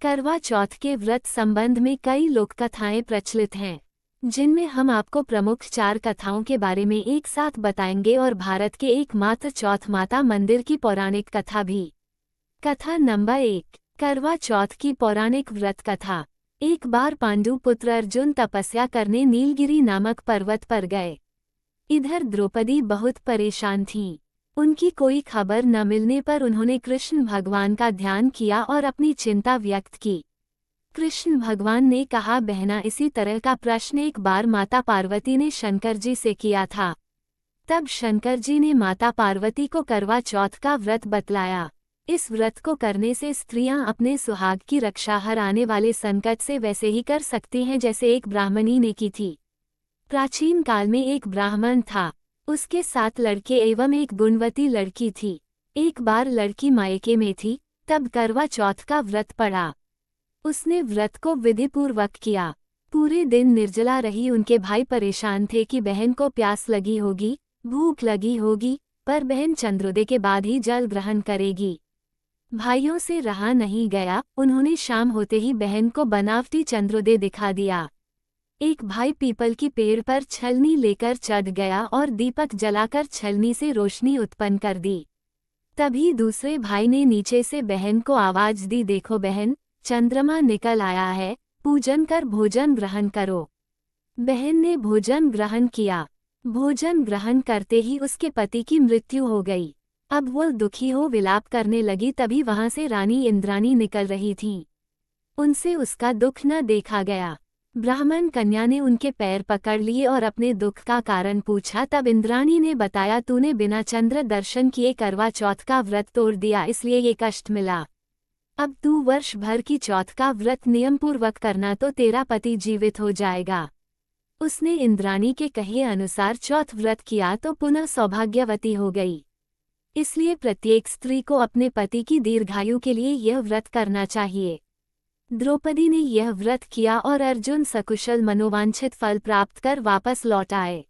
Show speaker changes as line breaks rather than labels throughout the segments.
करवा चौथ के व्रत संबंध में कई लोक कथाएं प्रचलित हैं, जिनमें हम आपको प्रमुख 4 कथाओं के बारे में एक साथ बताएंगे और भारत के एकमात्र चौथ माता मंदिर की पौराणिक कथा भी। कथा नंबर 1, करवा चौथ की पौराणिक व्रत कथा। एक बार पांडु पुत्र अर्जुन तपस्या करने नीलगिरी नामक पर्वत पर गए। इधर द्रौपदी बहुत परेशान थीं। उनकी कोई खबर न मिलने पर उन्होंने कृष्ण भगवान का ध्यान किया और अपनी चिंता व्यक्त की। कृष्ण भगवान ने कहा, बहना, इसी तरह का प्रश्न एक बार माता पार्वती ने शंकर जी से किया था। तब शंकर जी ने माता पार्वती को करवा चौथ का व्रत बतलाया। इस व्रत को करने से स्त्रियां अपने सुहाग की रक्षा हर आने वाले संकट से वैसे ही कर सकती हैं जैसे एक ब्राह्मणी ने की थी। प्राचीन काल में एक ब्राह्मण था। उसके 7 लड़के एवं एक गुणवती लड़की थी। एक बार लड़की मायके में थी, तब करवा चौथ का व्रत पड़ा। उसने व्रत को विधिपूर्वक किया। पूरे दिन निर्जला रही। उनके भाई परेशान थे कि बहन को प्यास लगी होगी, भूख लगी होगी, पर बहन चंद्रोदय के बाद ही जल ग्रहण करेगी। भाइयों से रहा नहीं गया। उन्होंने शाम होते ही बहन को बनावटी चंद्रोदय दिखा दिया। एक भाई पीपल की पेड़ पर छलनी लेकर चढ़ गया और दीपक जलाकर छलनी से रोशनी उत्पन्न कर दी। तभी दूसरे भाई ने नीचे से बहन को आवाज दी, देखो बहन, चंद्रमा निकल आया है, पूजन कर भोजन ग्रहण करो। बहन ने भोजन ग्रहण किया। भोजन ग्रहण करते ही उसके पति की मृत्यु हो गई। अब वो दुखी हो विलाप करने लगी। तभी वहां से रानी इंद्राणी निकल रही थीं। उनसे उसका दुख न देखा गया। ब्राह्मण कन्या ने उनके पैर पकड़ लिए और अपने दुख का कारण पूछा। तब इंद्राणी ने बताया, तूने बिना चंद्र दर्शन किए करवा चौथ का व्रत तोड़ दिया, इसलिए ये कष्ट मिला। अब तू वर्ष भर की चौथ का व्रत नियमपूर्वक करना तो तेरा पति जीवित हो जाएगा। उसने इंद्राणी के कहे अनुसार चौथ व्रत किया तो पुनः सौभाग्यवती हो गई। इसलिए प्रत्येक स्त्री को अपने पति की दीर्घायु के लिए यह व्रत करना चाहिए। द्रौपदी ने यह व्रत किया और अर्जुन सकुशल मनोवांछित फल प्राप्त कर वापस लौट आए।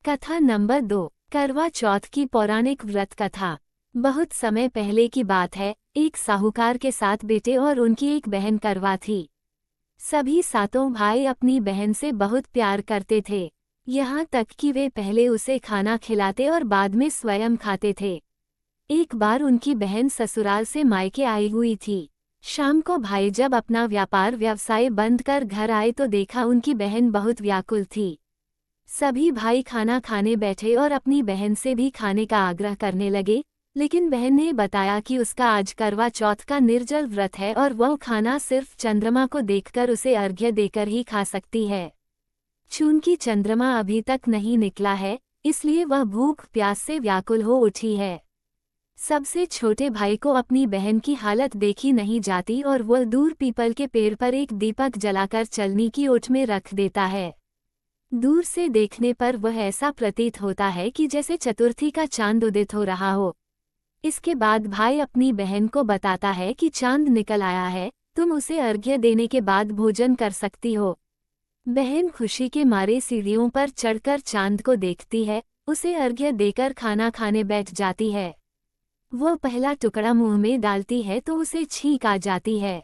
कथा नंबर 2, करवा चौथ की पौराणिक व्रत कथा। बहुत समय पहले की बात है। एक साहूकार के 7 बेटे और उनकी एक बहन करवा थी। सभी 7 भाई अपनी बहन से बहुत प्यार करते थे, यहाँ तक कि वे पहले उसे खाना खिलाते और बाद में स्वयं खाते थे। एक बार उनकी बहन ससुराल से मायके आई हुई थी। शाम को भाई जब अपना व्यापार व्यवसाय बंद कर घर आए तो देखा उनकी बहन बहुत व्याकुल थी। सभी भाई खाना खाने बैठे और अपनी बहन से भी खाने का आग्रह करने लगे, लेकिन बहन ने बताया कि उसका आज करवा चौथ का निर्जल व्रत है और वह खाना सिर्फ चंद्रमा को देखकर उसे अर्घ्य देकर ही खा सकती है। चूंकि चंद्रमा अभी तक नहीं निकला है, इसलिए वह भूख प्यास से व्याकुल हो उठी है। सबसे छोटे भाई को अपनी बहन की हालत देखी नहीं जाती और वह दूर पीपल के पेड़ पर एक दीपक जलाकर चलनी की ओट में रख देता है। दूर से देखने पर वह ऐसा प्रतीत होता है कि जैसे चतुर्थी का चांद उदित हो रहा हो। इसके बाद भाई अपनी बहन को बताता है कि चांद निकल आया है, तुम उसे अर्घ्य देने के बाद भोजन कर सकती हो। बहन खुशी के मारे सीढ़ियों पर चढ़कर चांद को देखती है, उसे अर्घ्य देकर खाना खाने बैठ जाती है। वह पहला टुकड़ा मुंह में डालती है तो उसे छींक आ जाती है।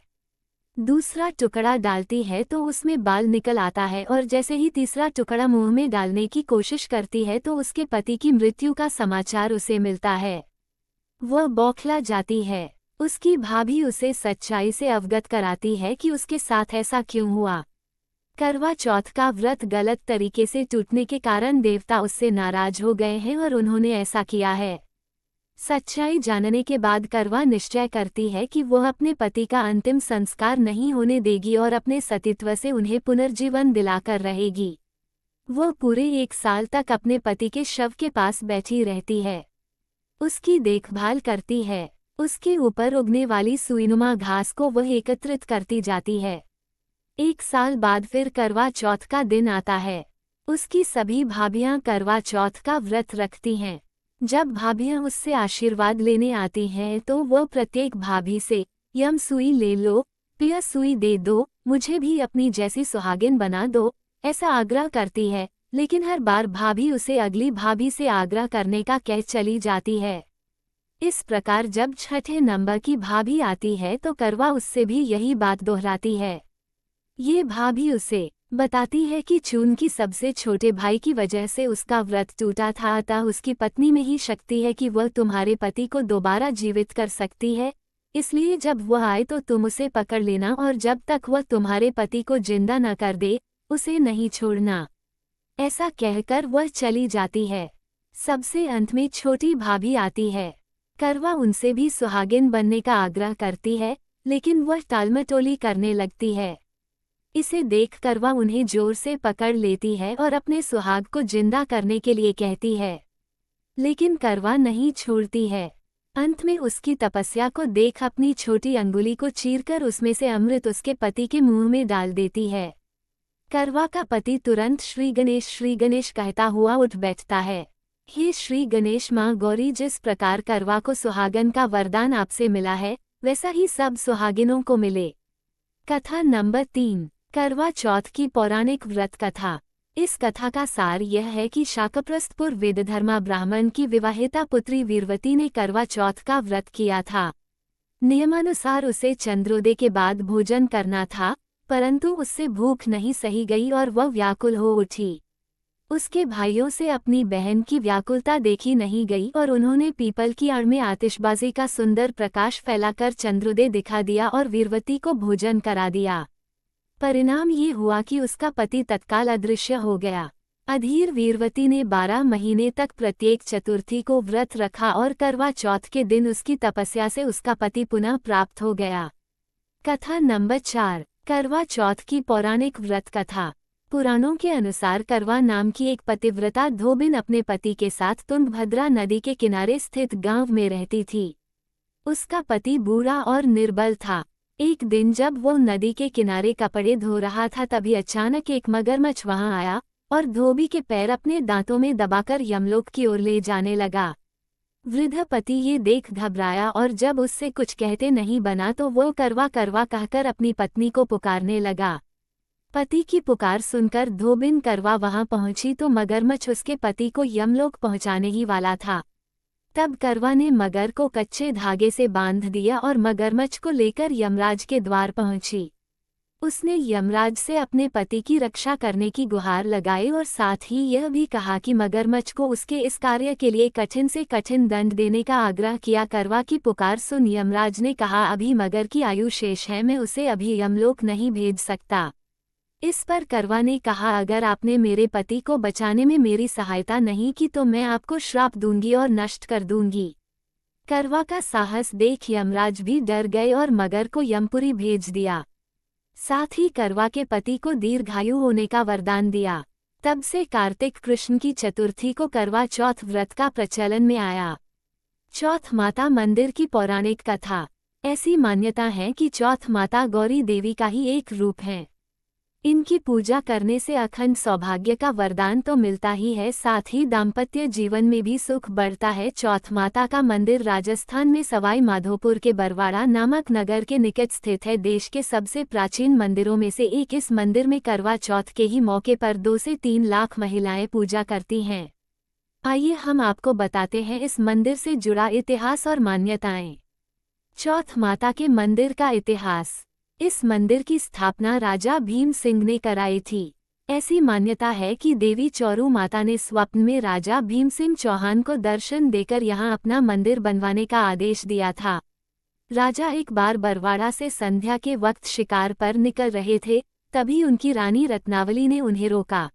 दूसरा टुकड़ा डालती है तो उसमें बाल निकल आता है और जैसे ही तीसरा टुकड़ा मुंह में डालने की कोशिश करती है तो उसके पति की मृत्यु का समाचार उसे मिलता है। वह बौखला जाती है। उसकी भाभी उसे सच्चाई से अवगत कराती है कि उसके साथ ऐसा क्यों हुआ। करवा चौथ का व्रत गलत तरीके से टूटने के कारण देवता उससे नाराज हो गए हैं और उन्होंने ऐसा किया है। सच्चाई जानने के बाद करवा निश्चय करती है कि वह अपने पति का अंतिम संस्कार नहीं होने देगी और अपने सतीत्व से उन्हें पुनर्जीवन दिलाकर रहेगी। वह पूरे 1 साल तक अपने पति के शव के पास बैठी रहती है, उसकी देखभाल करती है। उसके ऊपर उगने वाली सुईनुमा घास को वह एकत्रित करती जाती है। 1 साल बाद फिर करवा चौथ का दिन आता है। उसकी सभी भाभियां करवा चौथ का व्रत रखती हैं। जब भाभियां उससे आशीर्वाद लेने आती हैं तो वह प्रत्येक भाभी से, यम सुई ले लो, पिया सुई दे दो, मुझे भी अपनी जैसी सुहागिन बना दो, ऐसा आग्रह करती है। लेकिन हर बार भाभी उसे अगली भाभी से आग्रह करने का कह चली जाती है। इस प्रकार जब छठे नंबर की भाभी आती है तो करवा उससे भी यही बात दोहराती है। ये भाभी उसे बताती है कि चून की सबसे छोटे भाई की वजह से उसका व्रत टूटा था, अतः उसकी पत्नी में ही शक्ति है कि वह तुम्हारे पति को दोबारा जीवित कर सकती है, इसलिए जब वह आए तो तुम उसे पकड़ लेना और जब तक वह तुम्हारे पति को जिंदा न कर दे उसे नहीं छोड़ना। ऐसा कहकर वह चली जाती है। सबसे अंत में छोटी भाभी आती है। करवा उनसे भी सुहागिन बनने का आग्रह करती है, लेकिन वह टालमटोली करने लगती है। इसे देख करवा उन्हें जोर से पकड़ लेती है और अपने सुहाग को जिंदा करने के लिए कहती है, लेकिन करवा नहीं छोड़ती है। अंत में उसकी तपस्या को देख अपनी छोटी अंगुली को चीरकर उसमें से अमृत उसके पति के मुंह में डाल देती है। करवा का पति तुरंत श्री गणेश कहता हुआ उठ बैठता है। हे श्री गणेश, माँ गौरी, जिस प्रकार करवा को सुहागन का वरदान आपसे मिला है वैसा ही सब सुहागिनों को मिले। कथा नंबर 3, करवा चौथ की पौराणिक व्रत कथा। इस कथा का सार यह है कि शाकप्रस्थपुर वेदधर्मा ब्राह्मण की विवाहिता पुत्री वीरवती ने करवा चौथ का व्रत किया था। नियमानुसार उसे चंद्रोदय के बाद भोजन करना था, परंतु उससे भूख नहीं सही गई और वह व्याकुल हो उठी। उसके भाइयों से अपनी बहन की व्याकुलता देखी नहीं गई और उन्होंने पीपल की आड़ में आतिशबाजी का सुंदर प्रकाश फैलाकर चंद्रोदय दिखा दिया और वीरवती को भोजन करा दिया। परिणाम ये हुआ कि उसका पति तत्काल अदृश्य हो गया। अधीर वीरवती ने 12 महीने तक प्रत्येक चतुर्थी को व्रत रखा और करवा चौथ के दिन उसकी तपस्या से उसका पति पुनः प्राप्त हो गया। कथा नंबर 4, करवा चौथ की पौराणिक व्रत कथा। पुराणों के अनुसार करवा नाम की एक पतिव्रता धोबिन अपने पति के साथ तुंगभद्रा नदी के किनारे स्थित गांव में रहती थी। उसका पति बूढ़ा और निर्बल था। एक दिन जब वो नदी के किनारे कपड़े धो रहा था तभी अचानक एक मगरमच्छ वहां आया और धोबी के पैर अपने दांतों में दबाकर यमलोक की ओर ले जाने लगा। वृद्ध पति ये देख घबराया और जब उससे कुछ कहते नहीं बना तो वो करवा करवा कहकर अपनी पत्नी को पुकारने लगा। पति की पुकार सुनकर धोबिन करवा वहां पहुंची तो मगरमच्छ उसके पति को यमलोक पहुंचाने ही वाला था। तब करवा ने मगर को कच्चे धागे से बांध दिया और मगरमच्छ को लेकर यमराज के द्वार पहुंची। उसने यमराज से अपने पति की रक्षा करने की गुहार लगाई और साथ ही यह भी कहा कि मगरमच्छ को उसके इस कार्य के लिए कठिन से कठिन दंड देने का आग्रह किया। करवा की पुकार सुन यमराज ने कहा, अभी मगर की आयु शेष है, मैं उसे अभी यमलोक नहीं भेज सकता। इस पर करवा ने कहा, अगर आपने मेरे पति को बचाने में मेरी सहायता नहीं की तो मैं आपको श्राप दूंगी और नष्ट कर दूंगी। करवा का साहस देख यमराज भी डर गए और मगर को यमपुरी भेज दिया। साथ ही करवा के पति को दीर्घायु होने का वरदान दिया। तब से कार्तिक कृष्ण की चतुर्थी को करवा चौथ व्रत का प्रचलन में आया। चौथ माता मंदिर की पौराणिक कथा। ऐसी मान्यता है कि चौथ माता गौरी देवी का ही एक रूप है। इनकी पूजा करने से अखंड सौभाग्य का वरदान तो मिलता ही है, साथ ही दाम्पत्य जीवन में भी सुख बढ़ता है। चौथ माता का मंदिर राजस्थान में सवाई माधोपुर के बरवाड़ा नामक नगर के निकट स्थित है। देश के सबसे प्राचीन मंदिरों में से एक इस मंदिर में करवा चौथ के ही मौके पर 2 से 3 लाख महिलाएं पूजा करती हैं। आइए हम आपको बताते हैं इस मंदिर से जुड़ा इतिहास और मान्यताएं। चौथ माता के मंदिर का इतिहास। इस मंदिर की स्थापना राजा भीम सिंह ने कराई थी। ऐसी मान्यता है कि देवी चौरू माता ने स्वप्न में राजा भीम सिंह चौहान को दर्शन देकर यहां अपना मंदिर बनवाने का आदेश दिया था। राजा एक बार बरवाड़ा से संध्या के वक्त शिकार पर निकल रहे थे, तभी उनकी रानी रत्नावली ने उन्हें रोका,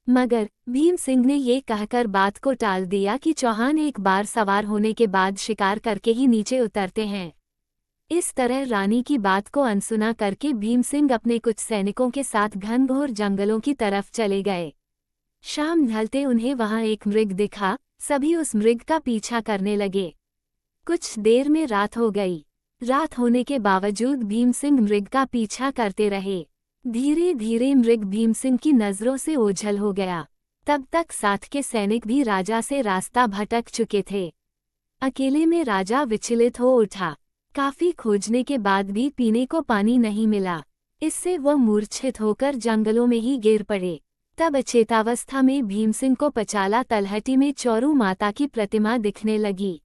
मगर भीम सिंह ने ये कहकर बात को टाल दिया कि चौहान एक बार सवार होने के बाद शिकार करके ही नीचे उतरते हैं। इस तरह रानी की बात को अनसुना करके भीम सिंह अपने कुछ सैनिकों के साथ घनघोर जंगलों की तरफ चले गए। शाम ढलते उन्हें वहां एक मृग दिखा। सभी उस मृग का पीछा करने लगे। कुछ देर में रात हो गई। रात होने के बावजूद भीम सिंह मृग का पीछा करते रहे। धीरे धीरे मृग भीम सिंह की नजरों से ओझल हो गया। तब तक साथ के सैनिक भी राजा से रास्ता भटक चुके थे। अकेले में राजा विचलित हो उठा। काफी खोजने के बाद भी पीने को पानी नहीं मिला। इससे वह मूर्छित होकर जंगलों में ही गिर पड़े। तब अचेतावस्था में भीम सिंह को पचाला तलहटी में चौरू माता की प्रतिमा दिखने लगी।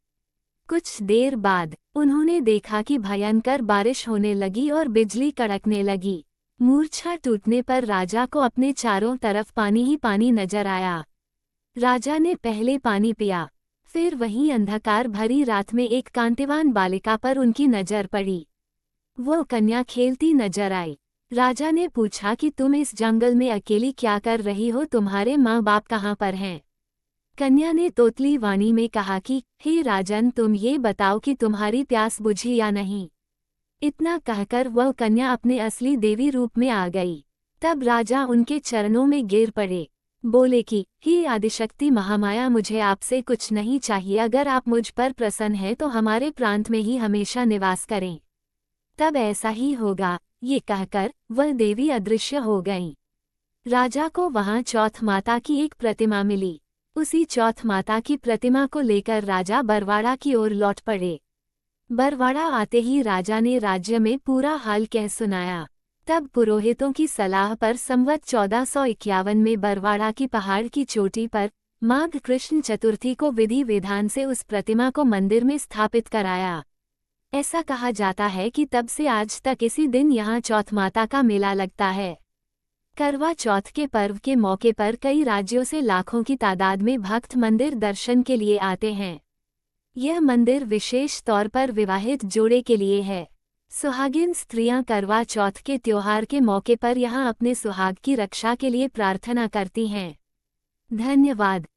कुछ देर बाद उन्होंने देखा कि भयंकर बारिश होने लगी और बिजली कड़कने लगी। मूर्छा टूटने पर राजा को अपने चारों तरफ पानी ही पानी नजर आया। राजा ने पहले पानी पिया, फिर वहीं अंधकार भरी रात में एक कांतिवान बालिका पर उनकी नजर पड़ी। वो कन्या खेलती नजर आई। राजा ने पूछा कि तुम इस जंगल में अकेली क्या कर रही हो, तुम्हारे माँ बाप कहाँ पर हैं? कन्या ने तोतली वाणी में कहा कि हे राजन, तुम ये बताओ कि तुम्हारी प्यास बुझी या नहीं। इतना कहकर वह कन्या अपने असली देवी रूप में आ गई। तब राजा उनके चरणों में गिर पड़े, बोले कि हे आदिशक्ति महामाया, मुझे आपसे कुछ नहीं चाहिए, अगर आप मुझ पर प्रसन्न हैं तो हमारे प्रांत में ही हमेशा निवास करें, तब ऐसा ही होगा। ये कहकर वह देवी अदृश्य हो गईं। राजा को वहां चौथ माता की एक प्रतिमा मिली। उसी चौथ माता की प्रतिमा को लेकर राजा बरवाड़ा की ओर लौट पड़े। बरवाड़ा आते ही राजा ने राज्य में पूरा हाल कह सुनाया। तब पुरोहितों की सलाह पर संवत 1451 में बरवाड़ा की पहाड़ की चोटी पर माघ कृष्ण चतुर्थी को विधि विधान से उस प्रतिमा को मंदिर में स्थापित कराया। ऐसा कहा जाता है कि तब से आज तक इसी दिन यहाँ चौथ माता का मेला लगता है। करवा चौथ के पर्व के मौके पर कई राज्यों से लाखों की तादाद में भक्त मंदिर दर्शन के लिए आते हैं। यह मंदिर विशेष तौर पर विवाहित जोड़े के लिए है। सुहागिन स्त्रियां करवा चौथ के त्योहार के मौके पर यहां अपने सुहाग की रक्षा के लिए प्रार्थना करती हैं। धन्यवाद।